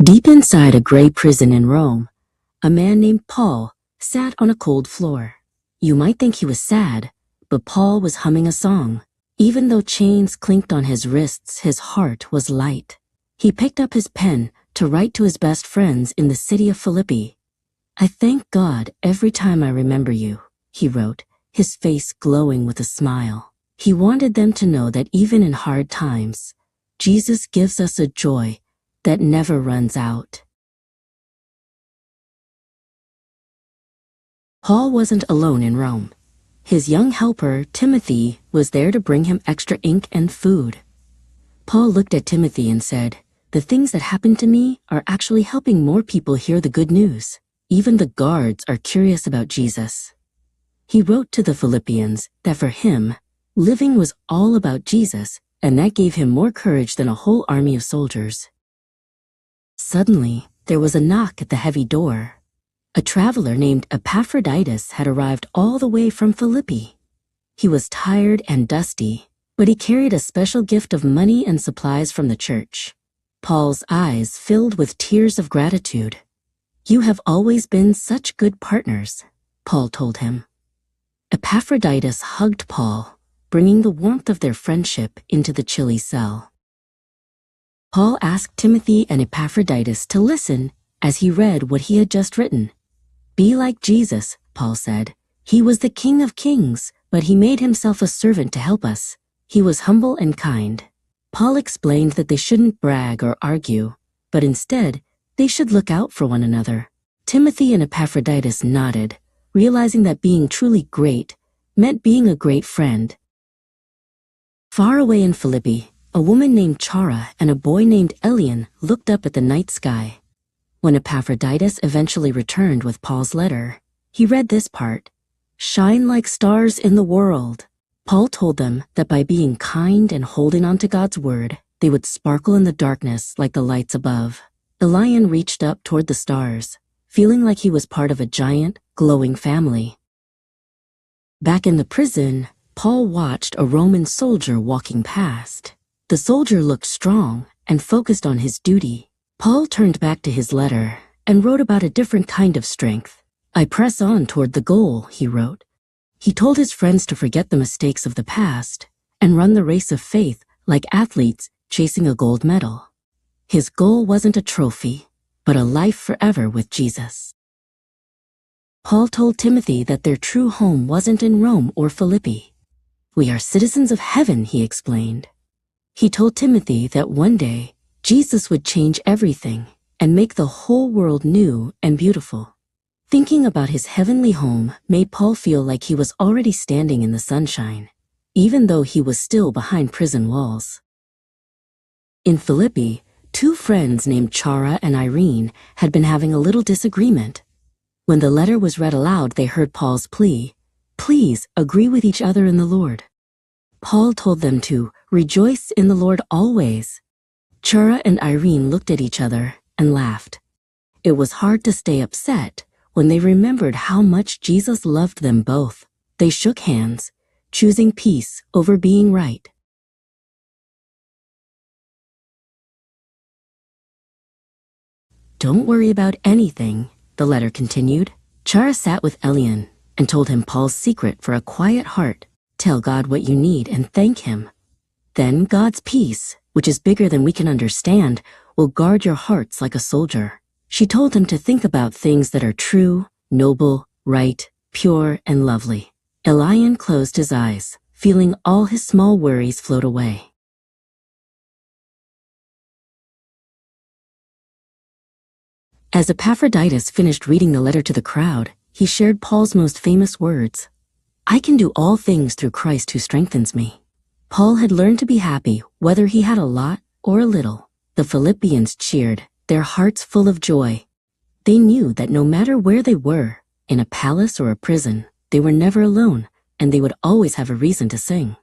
Deep inside a gray prison in Rome, a man named Paul sat on a cold floor. You might think he was sad, but Paul was humming a song. Even though chains clinked on his wrists, his heart was light. He picked up his pen to write to his best friends in the city of Philippi. "I thank God every time I remember you," he wrote, his face glowing with a smile. He wanted them to know that even in hard times, Jesus gives us a joy that never runs out. Paul wasn't alone in Rome. His young helper, Timothy, was there to bring him extra ink and food. Paul looked at Timothy and said, "The things that happened to me are actually helping more people hear the good news. Even the guards are curious about Jesus." He wrote to the Philippians that for him, living was all about Jesus, and that gave him more courage than a whole army of soldiers. Suddenly, there was a knock at the heavy door. A traveler named Epaphroditus had arrived all the way from Philippi. He was tired and dusty, but he carried a special gift of money and supplies from the church. Paul's eyes filled with tears of gratitude. "You have always been such good partners," Paul told him. Epaphroditus hugged Paul, bringing the warmth of their friendship into the chilly cell. Paul asked Timothy and Epaphroditus to listen as he read what he had just written. "Be like Jesus," Paul said. "He was the King of Kings, but he made himself a servant to help us. He was humble and kind." Paul explained that they shouldn't brag or argue, but instead, they should look out for one another. Timothy and Epaphroditus nodded, realizing that being truly great meant being a great friend. Far away in Philippi, a woman named Chara and a boy named Elian looked up at the night sky. When Epaphroditus eventually returned with Paul's letter, he read this part: "Shine like stars in the world." Paul told them that by being kind and holding on to God's word, they would sparkle in the darkness like the lights above. Elian reached up toward the stars, feeling like he was part of a giant, glowing family. Back in the prison, Paul watched a Roman soldier walking past. The soldier looked strong and focused on his duty. Paul turned back to his letter and wrote about a different kind of strength. "I press on toward the goal," he wrote. He told his friends to forget the mistakes of the past and run the race of faith like athletes chasing a gold medal. His goal wasn't a trophy, but a life forever with Jesus. Paul told Timothy that their true home wasn't in Rome or Philippi. "We are citizens of heaven," he explained. He told Timothy that one day, Jesus would change everything and make the whole world new and beautiful. Thinking about his heavenly home made Paul feel like he was already standing in the sunshine, even though he was still behind prison walls. In Philippi, two friends named Chara and Irene had been having a little disagreement. When the letter was read aloud, they heard Paul's plea, "Please agree with each other in the Lord." Paul told them to rejoice in the Lord always. Chara and Irene looked at each other and laughed. It was hard to stay upset when they remembered how much Jesus loved them both. They shook hands, choosing peace over being right. "Don't worry about anything," the letter continued. Chara sat with Elian and told him Paul's secret for a quiet heart: tell God what you need and thank him. Then God's peace, which is bigger than we can understand, will guard your hearts like a soldier. She told him to think about things that are true, noble, right, pure, and lovely. Elian closed his eyes, feeling all his small worries float away. As Epaphroditus finished reading the letter to the crowd, he shared Paul's most famous words: "I can do all things through Christ who strengthens me." Paul had learned to be happy whether he had a lot or a little. The Philippians cheered, their hearts full of joy. They knew that no matter where they were, in a palace or a prison, they were never alone, and they would always have a reason to sing.